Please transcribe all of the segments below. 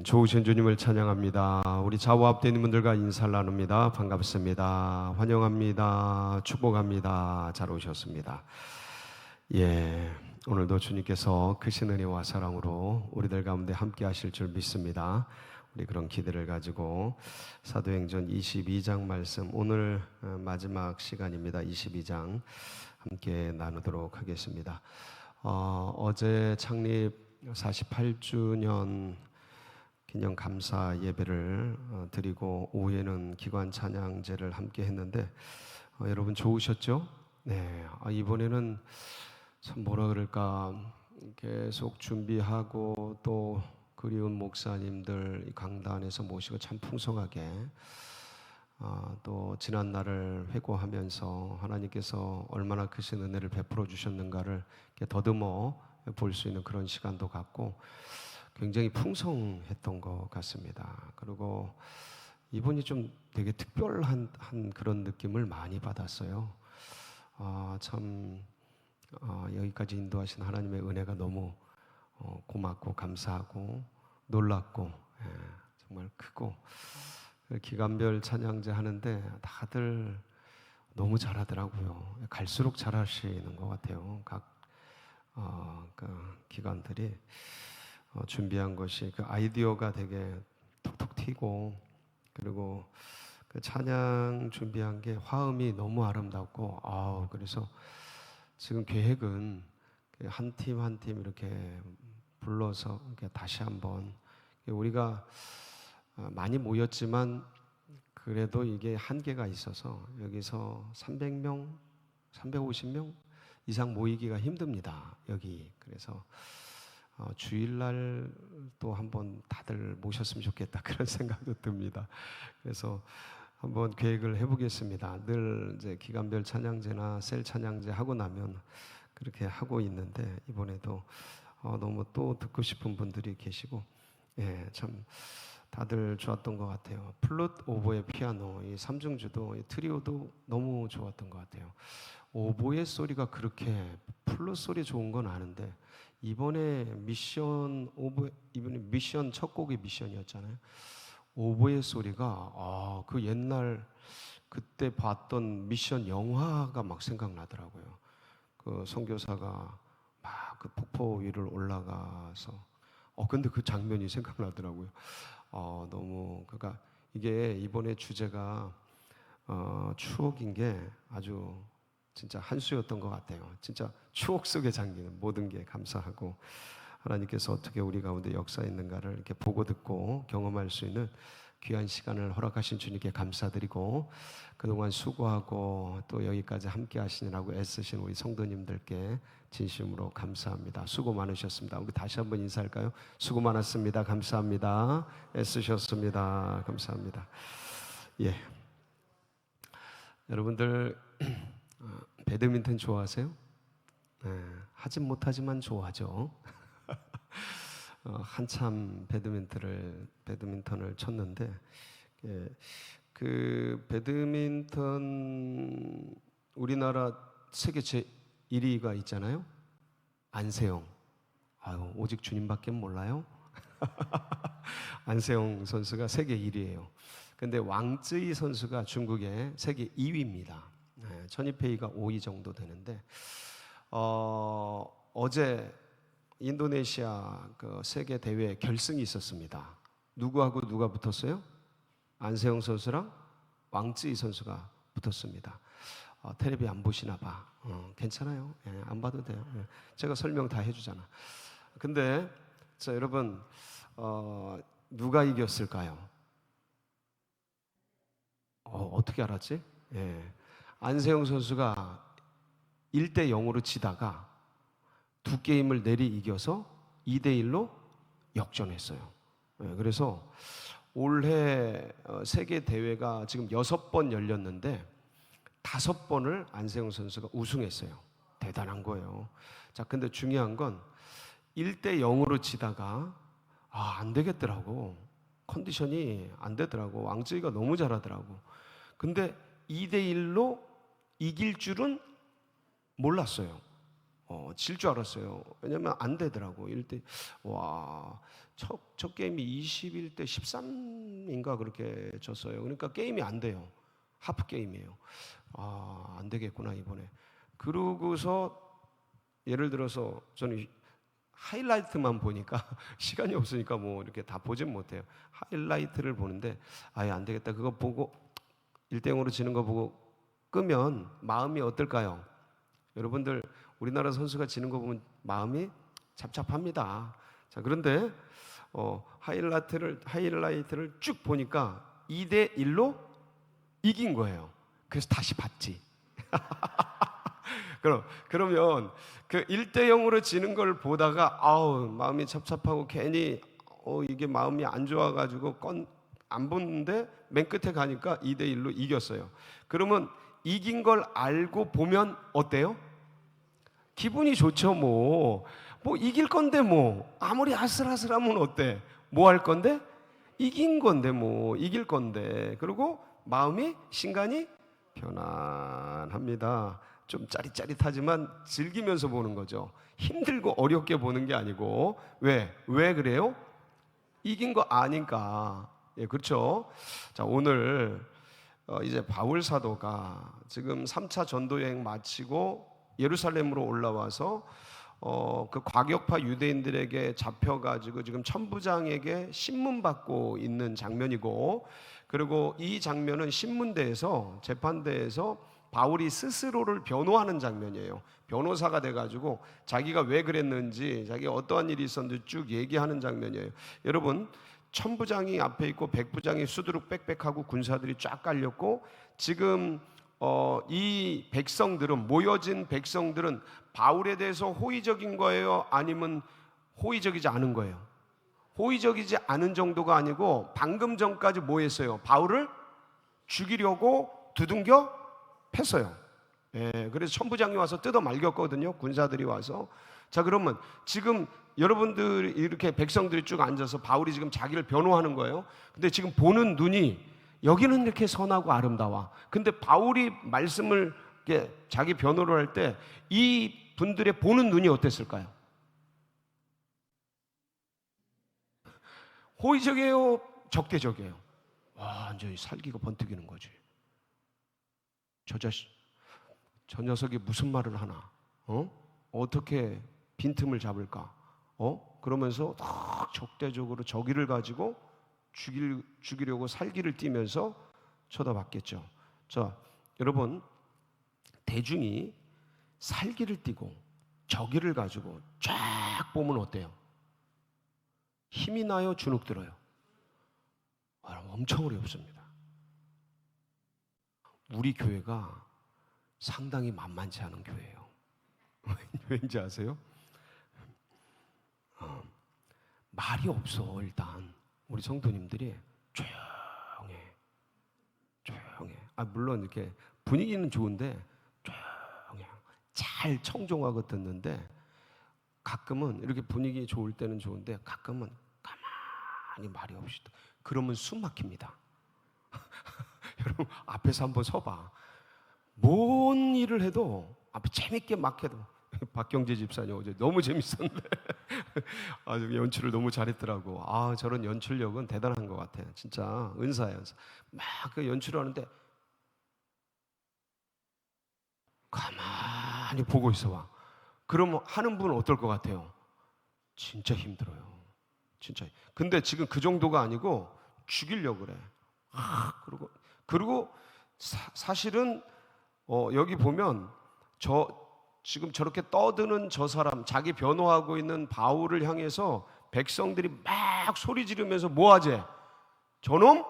좋으신 주님을 찬양합니다. 우리 좌우합된 분들과 인사를 나눕니다. 반갑습니다. 환영합니다. 축복합니다. 잘 오셨습니다. 오늘도 주님께서 크신 은혜와 사랑으로 우리들 가운데 함께 하실 줄 믿습니다. 우리 그런 기대를 가지고 사도행전 22장 말씀, 오늘 마지막 시간입니다. 22장 함께 나누도록 하겠습니다. 어제 창립 48주년 기념 감사 예배를 드리고 오후에는 기관 찬양제를 함께 했는데 여러분 좋으셨죠? 네. 이번에는 참 뭐라 그럴까, 계속 준비하고 또 그리운 목사님들 강단에서 모시고 참 풍성하게 또 지난 날을 회고하면서 하나님께서 얼마나 크신 은혜를 베풀어 주셨는가를 더듬어 볼 수 있는 그런 시간도 갖고 굉장히 풍성했던 것 같습니다. 그리고 이번이 좀 되게 특별한 그런 느낌을 많이 받았어요. 여기까지 인도하신 하나님의 은혜가 너무 고맙고 감사하고 놀랍고 정말 크고, 기간별 찬양제 하는데 다들 너무 잘하더라고요. 갈수록 잘하시는 것 같아요. 각 기관들이 준비한 것이 그 아이디어가 되게 톡톡 튀고, 그리고 그 찬양 준비한 게 화음이 너무 아름답고, 그래서 지금 계획은 한 팀 한 팀 이렇게 불러서 이렇게 다시 한번, 우리가 많이 모였지만 그래도 이게 한계가 있어서 여기서 300명, 350명 이상 모이기가 힘듭니다. 여기. 그래서 주일날 또 한번 다들 모셨으면 좋겠다 그런 생각도 듭니다. 그래서 한번 계획을 해보겠습니다. 늘 이제 기간별 찬양제나 셀 찬양제 하고 나면 그렇게 하고 있는데 이번에도 너무 또 듣고 싶은 분들이 계시고, 참 다들 좋았던 것 같아요. 플룻, 오보에, 피아노, 이 삼중주도, 이 트리오도 너무 좋았던 것 같아요. 오보의 소리가 그렇게, 플룻 소리 좋은 건 아는데 이번에 이번에 미션 첫 곡이 미션이었잖아요. 오보의 소리가 그 옛날 그때 봤던 미션 영화가 막 생각나더라고요. 그 선교사가 막 그 폭포 위를 올라가서 근데 그 장면이 생각나더라고요. 너무, 그러니까 이게 이번에 주제가 추억인 게 아주 진짜 한수였던 것 같아요. 진짜 추억 속에 잠기는 모든 게 감사하고, 하나님께서 어떻게 우리 가운데 역사했는가를 이렇게 보고 듣고 경험할 수 있는 귀한 시간을 허락하신 주님께 감사드리고, 그동안 수고하고 또 여기까지 함께 하시느라고 애쓰신 우리 성도님들께 진심으로 감사합니다. 수고 많으셨습니다. 우리 다시 한번 인사할까요? 수고 많았습니다. 감사합니다. 애쓰셨습니다. 감사합니다. 여러분들 배드민턴 좋아하세요? 하진 못하지만 좋아하죠. 한참 배드민턴을 쳤는데, 그 배드민턴 우리나라 세계 제1위가 있잖아요. 안세영. 오직 주님밖에 몰라요. 안세영 선수가 세계 1위예요. 근데 왕쯔이 선수가 중국의 세계 2위입니다. 천이페이가 5위 정도 되는데, 어제 인도네시아 그 세계 대회 결승이 있었습니다. 누구하고 누가 붙었어요? 안세영 선수랑 왕쯔이 선수가 붙었습니다. 텔레비 안 보시나 봐. 괜찮아요. 안 봐도 돼요. 제가 설명 다 해주잖아. 근데 여러분, 누가 이겼을까요? 어떻게 알았지? 안세영 선수가 1대0으로 지다가 두 게임을 내리 이겨서 2대1로 역전했어요. 그래서 올해 세계 대회가 지금 6번 열렸는데 5번을 안세영 선수가 우승했어요. 대단한 거예요. 자, 근데 중요한 건 1대0으로 지다가 안 되겠더라고. 컨디션이 안 되더라고. 왕쯔이가 너무 잘하더라고. 근데 2대1로 이길 줄은 몰랐어요. 질 줄 알았어요. 왜냐면 안 되더라고. 첫 게임이 21대 13인가 그렇게 졌어요. 그러니까 게임이 안 돼요. 하프 게임이에요. 안 되겠구나 이번에. 그러고서 예를 들어서 저는 하이라이트만 보니까 시간이 없으니까 뭐 이렇게 다 보진 못해요. 하이라이트를 보는데 아예 안 되겠다. 그거 보고 1대 0으로 지는 거 보고 끄면 마음이 어떨까요? 여러분들 우리나라 선수가 지는 거 보면 마음이 잡잡합니다. 자, 그런데 하이라이트를 쭉 보니까 2대 1로 이긴 거예요. 그래서 다시 봤지. 그러면 그 1대 0으로 지는 걸 보다가 마음이 찹찹하고 괜히 이게 마음이 안 좋아가지고 안 보는데 맨 끝에 가니까 2대 1로 이겼어요. 그러면 이긴 걸 알고 보면 어때요? 기분이 좋죠. 뭐 이길 건데 뭐 아무리 아슬아슬하면 어때? 뭐 할 건데? 이긴 건데 뭐 이길 건데. 그리고 마음이 신간이 편안합니다. 좀 짜릿짜릿하지만 즐기면서 보는 거죠. 힘들고 어렵게 보는 게 아니고. 왜 그래요? 이긴 거 아니까. 예, 그렇죠. 자, 오늘 이제 바울 사도가 지금 3차 전도 여행 마치고 예루살렘으로 올라와서 그 과격파 유대인들에게 잡혀가지고 지금 천부장에게 신문받고 있는 장면이고, 그리고 이 장면은 신문대에서 재판대에서 바울이 스스로를 변호하는 장면이에요. 변호사가 돼가지고 자기가 왜 그랬는지, 자기가 어떠한 일이 있었는지 쭉 얘기하는 장면이에요. 여러분, 천부장이 앞에 있고 백부장이 수두룩 빽빽하고 군사들이 쫙 깔렸고, 지금 이 백성들은, 모여진 백성들은 바울에 대해서 호의적인 거예요? 아니면 호의적이지 않은 거예요? 호의적이지 않은 정도가 아니고 방금 전까지 뭐 했어요? 바울을 죽이려고 두둥겨 팼어요. 예, 그래서 천부장이 와서 뜯어 말겼거든요. 군사들이 와서. 자, 그러면 지금 여러분들 이렇게 백성들이 쭉 앉아서 바울이 지금 자기를 변호하는 거예요. 근데 지금 보는 눈이 여기는 이렇게 선하고 아름다워. 근데 바울이 말씀을 이렇게 자기 변호를 할 때 이 분들의 보는 눈이 어땠을까요? 호의적이에요? 적대적이에요? 완전히 살기가 번뜩이는 거지. 저 녀석이 무슨 말을 하나? 어떻게 빈틈을 잡을까? 그러면서 딱 적대적으로 저기를 가지고 죽이려고 살기를 띠면서 쳐다봤겠죠. 자, 여러분, 대중이 살기를 띠고 저기를 가지고 쫙 보면 어때요? 힘이 나요? 주눅 들어요? 엄청 어렵습니다. 우리 교회가 상당히 만만치 않은 교회예요. 왠지 아세요? 말이 없어. 일단 우리 성도님들이 조용해. 물론 이렇게 분위기는 좋은데 조용해. 잘 청종하고 듣는데, 가끔은 이렇게 분위기 좋을 때는 좋은데 가끔은 가만히 말이 없이, 그러면 숨 막힙니다. 여러분, 앞에서 한번 서봐. 뭔 일을 해도 앞에 재밌게 막 해도, 박경재 집사님 어제 너무 재밌었는데 아주 연출을 너무 잘했더라고. 저런 연출력은 대단한 것 같아요. 진짜 은사예요. 막 그 연출을 하는데 가만히 보고 있어 봐. 그러면 하는 분은 어떨 것 같아요? 진짜 힘들어요. 진짜. 근데 지금 그 정도가 아니고 죽이려고 그래. 그리고 사실은 여기 보면 지금 저렇게 떠드는 저 사람, 자기 변호하고 있는 바울을 향해서 백성들이 막 소리 지르면서 뭐 하재? 저놈?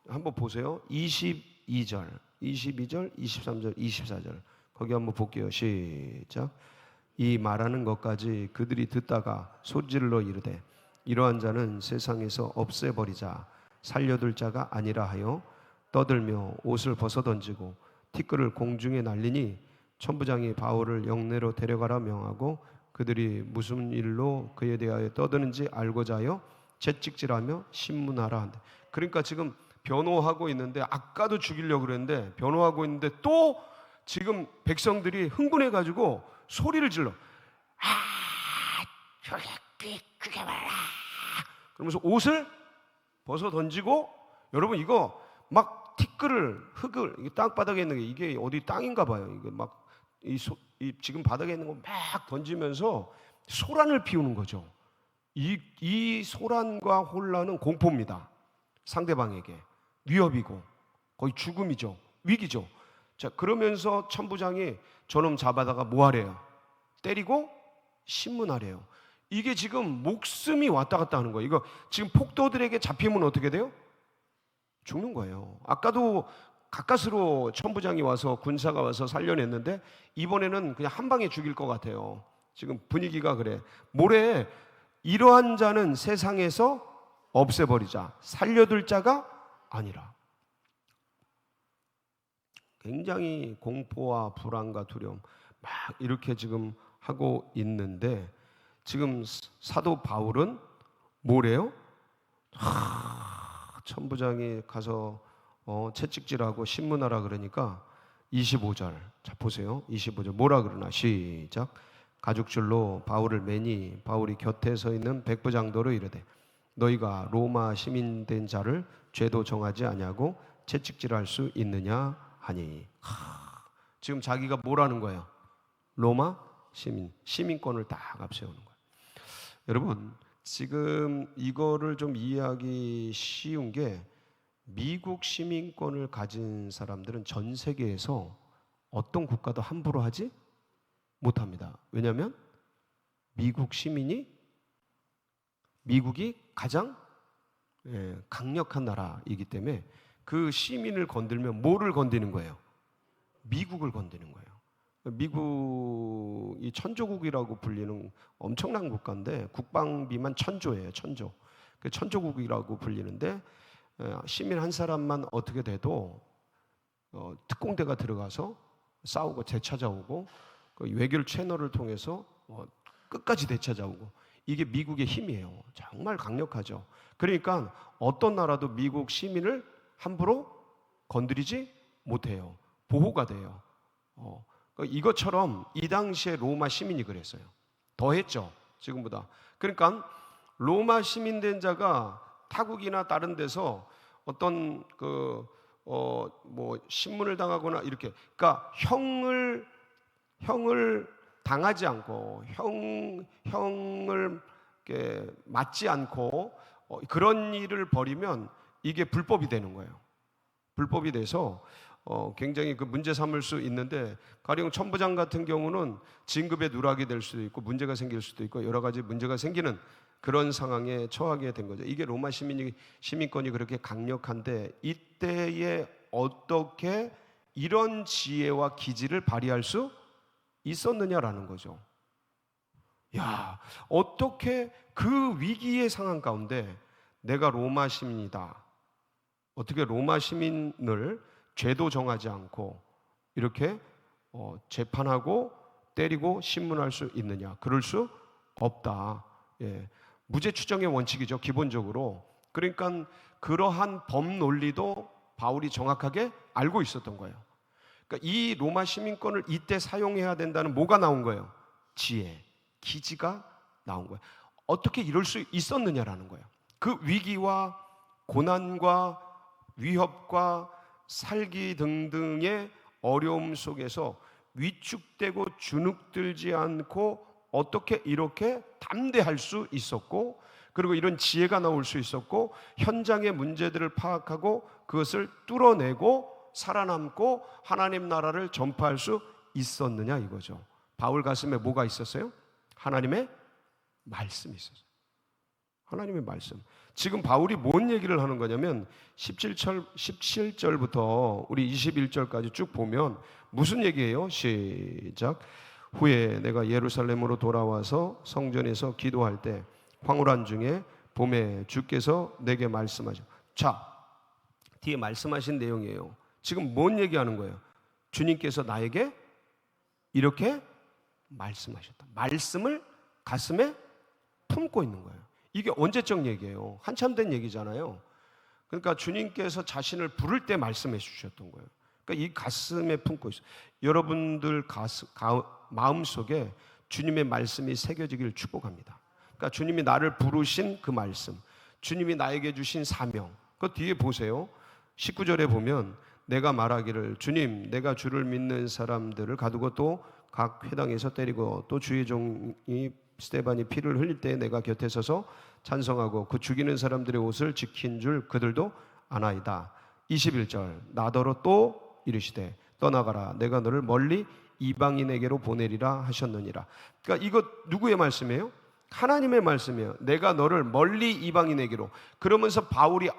한번 보세요. 22절, 23절, 24절. 거기 한번 볼게요. 시작. 이 말하는 것까지 그들이 듣다가 소리질러 이르되, 이러한 자는 세상에서 없애버리자. 살려둘 자가 아니라 하여 떠들며 옷을 벗어던지고 티끌을 공중에 날리니, 천부장이 바울을 영내로 데려가라 명하고 그들이 무슨 일로 그에 대하여 떠드는지 알고자 하여 채찍질하며 신문하라 한대. 그러니까 지금 변호하고 있는데, 아까도 죽이려고 그랬는데 변호하고 있는데 또 지금 백성들이 흥분해가지고 소리를 질러. 그게 말라. 그러면서 옷을 벗어 던지고, 여러분 이거 막 흙을 땅바닥에 있는 게 이게 어디 땅인가 봐요. 이게 막 지금 바닥에 있는 거 막 던지면서 소란을 피우는 거죠. 이 소란과 혼란은 공포입니다. 상대방에게 위협이고 거의 죽음이죠. 위기죠. 자, 그러면서 천부장이 저놈 잡아다가 뭐 하래요? 때리고 신문하래요. 이게 지금 목숨이 왔다 갔다 하는 거예요. 이거 지금 폭도들에게 잡히면 어떻게 돼요? 죽는 거예요. 아까도 가까스로 천부장이 와서 군사가 와서 살려냈는데 이번에는 그냥 한 방에 죽일 것 같아요. 지금 분위기가 그래. 모레 이러한 자는 세상에서 없애버리자. 살려둘 자가 아니라. 굉장히 공포와 불안과 두려움 막 이렇게 지금 하고 있는데, 지금 사도 바울은 뭐래요? 천부장이 가서 채찍질하고 신문하라 그러니까 25절. 자 보세요. 25절 뭐라 그러나? 시작. 가죽줄로 바울을 매니 바울이 곁에 서 있는 백부장도로 이르되 너희가 로마 시민된 자를 죄도 정하지 아니하고 채찍질할 수 있느냐 하니. 지금 자기가 뭐라는 거예요? 로마 시민권을 딱 앞세우는 거예요. 여러분 지금 이거를 좀 이해하기 쉬운 게, 미국 시민권을 가진 사람들은 전 세계에서 어떤 국가도 함부로 하지 못합니다. 왜냐하면 미국이 가장 강력한 나라이기 때문에 그 시민을 건들면 뭐를 건드는 거예요? 미국을 건드는 거예요. 미국이 천조국이라고 불리는 엄청난 국가인데 국방비만 1,000조예요. 1,000조. 그 천조국이라고 불리는데 시민 한 사람만 어떻게 돼도 특공대가 들어가서 싸우고 되찾아오고, 그 외교 채널을 통해서 끝까지 되찾아오고, 이게 미국의 힘이에요. 정말 강력하죠. 그러니까 어떤 나라도 미국 시민을 함부로 건드리지 못해요. 보호가 돼요. 이것처럼 이 당시에 로마 시민이 그랬어요. 더 했죠, 지금보다. 그러니까 로마 시민된 자가 타국이나 다른 데서 어떤 뭐 신문을 당하거나 이렇게, 그러니까 형을 당하지 않고 형을 이렇게 맞지 않고 그런 일을 벌이면 이게 불법이 되는 거예요. 불법이 돼서 굉장히 그 문제 삼을 수 있는데, 가령 천부장 같은 경우는 진급에 누락이 될 수도 있고 문제가 생길 수도 있고 여러 가지 문제가 생기는 그런 상황에 처하게 된 거죠. 이게 로마 시민권이 그렇게 강력한데, 이때에 어떻게 이런 지혜와 기지를 발휘할 수 있었느냐라는 거죠. 야, 어떻게 그 위기의 상황 가운데 내가 로마 시민이다, 어떻게 로마 시민을 죄도 정하지 않고 이렇게 재판하고 때리고 신문할 수 있느냐? 그럴 수 없다. 무죄 추정의 원칙이죠, 기본적으로. 그러니까 그러한 법 논리도 바울이 정확하게 알고 있었던 거예요. 그러니까 이 로마 시민권을 이때 사용해야 된다는 뭐가 나온 거예요? 지혜, 기지가 나온 거예요. 어떻게 이럴 수 있었느냐라는 거예요. 그 위기와 고난과 위협과 살기 등등의 어려움 속에서 위축되고 주눅들지 않고 어떻게 이렇게 담대할 수 있었고, 그리고 이런 지혜가 나올 수 있었고, 현장의 문제들을 파악하고 그것을 뚫어내고 살아남고 하나님 나라를 전파할 수 있었느냐 이거죠. 바울 가슴에 뭐가 있었어요? 하나님의 말씀이 있었어요. 하나님의 말씀. 지금 바울이 뭔 얘기를 하는 거냐면 17절부터 우리 21절까지 쭉 보면 무슨 얘기예요? 시작. 후에 내가 예루살렘으로 돌아와서 성전에서 기도할 때 황홀한 중에 봄에 주께서 내게 말씀하셔. 자, 뒤에 말씀하신 내용이에요. 지금 뭔 얘기하는 거예요? 주님께서 나에게 이렇게 말씀하셨다. 말씀을 가슴에 품고 있는 거예요. 이게 언제적 얘기예요? 한참 된 얘기잖아요. 그러니까 주님께서 자신을 부를 때 말씀해 주셨던 거예요. 그러니까 이 가슴에 품고 있어요. 여러분들 마음속에 주님의 말씀이 새겨지기를 축복합니다. 그러니까 주님이 나를 부르신 그 말씀, 주님이 나에게 주신 사명, 그 뒤에 보세요. 19절에 보면 내가 말하기를 주님 내가 주를 믿는 사람들을 가두고 또 각 회당에서 때리고 또 주의 종이 스데반이 피를 흘릴 때 내가 곁에 서서 찬성하고 그 죽이는 사람들의 옷을 지킨 줄 그들도 아나이다. 21절 나더러 또 이르시되 떠나가라 내가 너를 멀리 이방인에게로 보내리라 하셨느니라. 그러니까 이거 누구의 말씀이에요? 하나님의 말씀이에요. 내가 너를 멀리 이방인에게로. 그러면서 바울이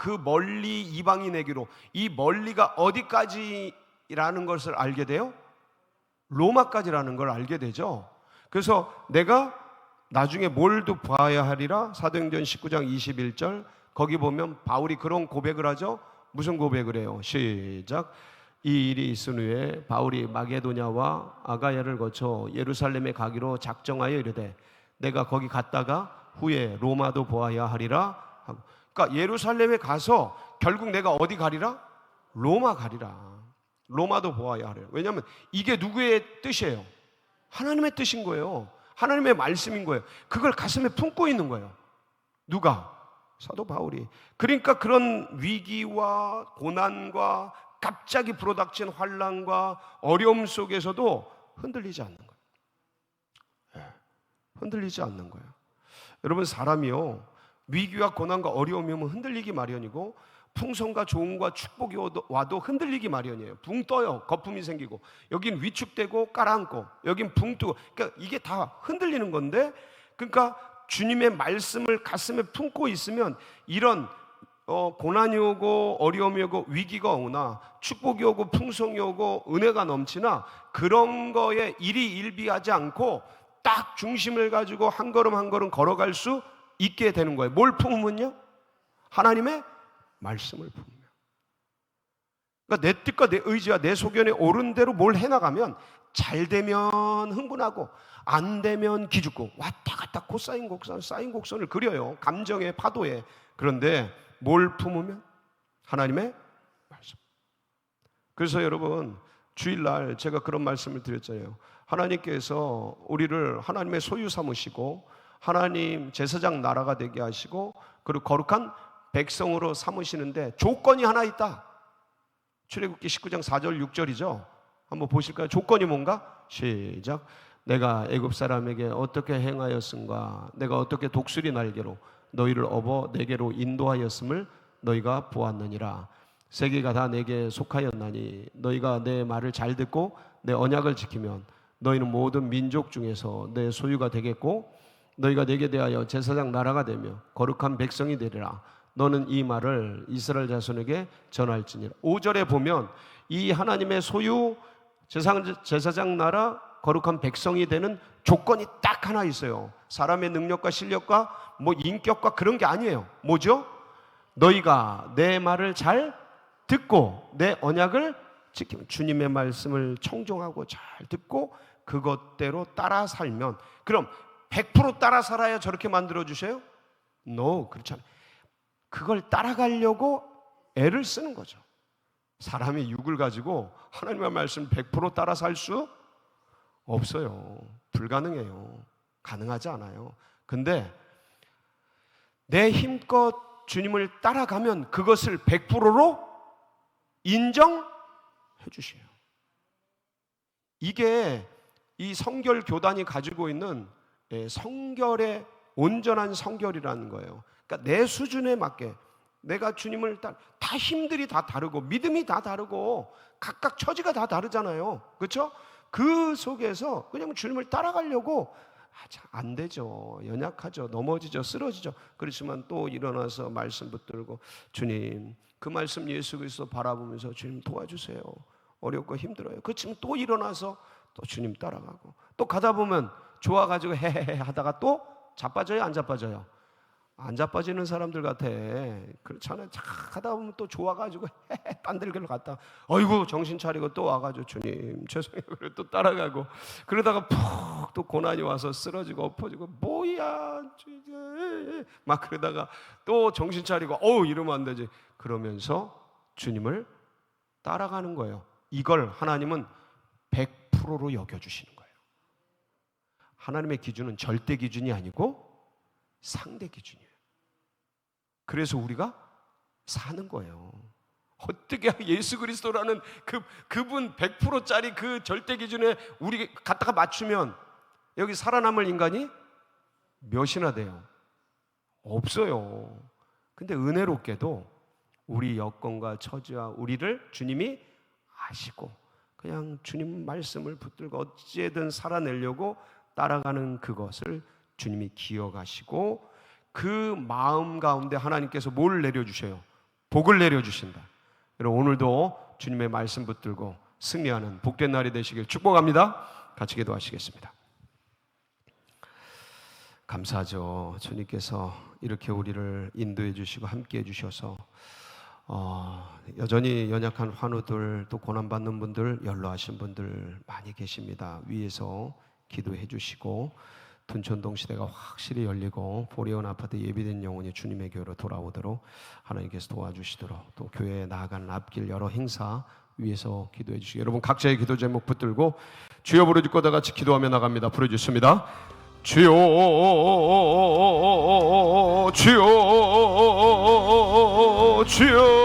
그 멀리 이방인에게로, 이 멀리가 어디까지라는 것을 알게 돼요? 로마까지라는 걸 알게 되죠. 그래서 내가 나중에 뭘도 봐야 하리라. 사도행전 19장 21절 거기 보면 바울이 그런 고백을 하죠. 무슨 고백을 해요? 시작. 이 일이 있은 후에 바울이 마게도냐와 아가야를 거쳐 예루살렘에 가기로 작정하여 이르되 내가 거기 갔다가 후에 로마도 보아야 하리라 하고. 그러니까 예루살렘에 가서 결국 내가 어디 가리라? 로마 가리라. 로마도 보아야 하리라. 왜냐하면 이게 누구의 뜻이에요? 하나님의 뜻인 거예요. 하나님의 말씀인 거예요. 그걸 가슴에 품고 있는 거예요. 누가? 사도 바울이. 그러니까 그런 위기와 고난과 갑자기 불어닥친 환난과 어려움 속에서도 흔들리지 않는 거예요. 흔들리지 않는 거예요. 여러분 사람이요 위기와 고난과 어려움이 오면 흔들리기 마련이고 풍성과 좋음과 축복이 와도 흔들리기 마련이에요. 붕 떠요. 거품이 생기고 여긴 위축되고 깔아앉고 여긴 붕 뜨고. 그러니까 이게 다 흔들리는 건데, 그러니까 주님의 말씀을 가슴에 품고 있으면 이런 고난이 오고 어려움이 오고 위기가 오나 축복이 오고 풍성이 오고 은혜가 넘치나 그런 거에 일희일비하지 않고 딱 중심을 가지고 한 걸음 한 걸음 걸어갈 수 있게 되는 거예요. 뭘 품으면요? 하나님의 말씀을 품으면. 그러니까 내 뜻과 내 의지와 내 소견에 옳은 대로 뭘 해나가면 잘 되면 흥분하고 안 되면 기죽고 왔다 갔다 코사인 곡선 사인 곡선을 그려요. 감정의 파도에. 그런데 뭘 품으면? 하나님의 말씀. 그래서 여러분 주일날 제가 그런 말씀을 드렸잖아요. 하나님께서 우리를 하나님의 소유 삼으시고 하나님 제사장 나라가 되게 하시고 그리고 거룩한 백성으로 삼으시는데 조건이 하나 있다. 출애굽기 19장 4절 6절이죠. 한번 보실까요? 조건이 뭔가? 시작. 내가 애굽 사람에게 어떻게 행하였음과 내가 어떻게 독수리 날개로 너희를 업어 내게로 인도하였음을 너희가 보았느니라. 세계가 다 내게 속하였나니 너희가 내 말을 잘 듣고 내 언약을 지키면 너희는 모든 민족 중에서 내 소유가 되겠고 너희가 내게 대하여 제사장 나라가 되며 거룩한 백성이 되리라. 너는 이 말을 이스라엘 자손에게 전할지니라. 5절에 보면 이 하나님의 소유 제사장 나라 거룩한 백성이 되는 조건이 딱 하나 있어요. 사람의 능력과 실력과 뭐 인격과 그런 게 아니에요. 뭐죠? 너희가 내 말을 잘 듣고 내 언약을 지키면, 주님의 말씀을 청종하고 잘 듣고 그것대로 따라 살면, 그럼 100% 따라 살아야 저렇게 만들어 주셔요? No, 그렇지 않아요. 그걸 따라가려고 애를 쓰는 거죠. 사람의 육을 가지고 하나님의 말씀 100% 따라 살 수 없어요. 불가능해요. 가능하지 않아요. 근데 내 힘껏 주님을 따라가면 그것을 100%로 인정해 주셔요. 이게 이 성결 교단이 가지고 있는 성결의 온전한 성결이라는 거예요. 그러니까 내 수준에 맞게 내가 주님을 다 힘들이 다 다르고 믿음이 다 다르고 각각 처지가 다 다르잖아요. 그렇죠? 그 속에서 그냥 주님을 따라가려고 안 되죠. 연약하죠. 넘어지죠. 쓰러지죠. 그렇지만 또 일어나서 말씀 붙들고 주님 그 말씀 예수 그리스도 바라보면서 주님 도와주세요. 어렵고 힘들어요. 그렇지만 또 일어나서 또 주님 따라가고 또 가다 보면 좋아가지고 헤헤헤 하다가 또 자빠져요? 안 자빠져요? 안 자빠지는 사람들 같아. 그렇잖아요. 하다 보면 또 좋아가지고 딴 데를 갔다 어이구 정신 차리고 또 와가지고 주님 죄송해요. 그래 또 따라가고 그러다가 푹 또 고난이 와서 쓰러지고 엎어지고 뭐야 막 그러다가 또 정신 차리고 이러면 안 되지. 그러면서 주님을 따라가는 거예요. 이걸 하나님은 100%로 여겨주시는 거예요. 하나님의 기준은 절대 기준이 아니고 상대 기준이에요. 그래서 우리가 사는 거예요. 어떻게 예수 그리스도라는 그분 100%짜리 그 절대 기준에 우리 갖다가 맞추면 여기 살아남을 인간이 몇이나 돼요? 없어요. 근데 은혜롭게도 우리 여건과 처지와 우리를 주님이 아시고 그냥 주님 말씀을 붙들고 어찌든 살아내려고 따라가는 그것을 주님이 기억하시고 그 마음 가운데 하나님께서 뭘 내려주셔요? 복을 내려주신다. 여러분 오늘도 주님의 말씀 붙들고 승리하는 복된 날이 되시길 축복합니다. 같이 기도하시겠습니다. 감사하죠. 주님께서 이렇게 우리를 인도해 주시고 함께 해 주셔서 여전히 연약한 환우들 또 고난받는 분들 연로하신 분들 많이 계십니다. 위에서 기도해 주시고 둔촌동 시대가 확실히 열리고 보리온 아파트 예비된 영혼이 주님의 교회로 돌아오도록 하나님께서 도와주시도록 또 교회에 나아가는 앞길 여러 행사 위에서 기도해 주시고 여러분 각자의 기도 제목 붙들고 주여 부르짖고 다 같이 기도하며 나갑니다. 부르짖습니다. 주여 주여 주여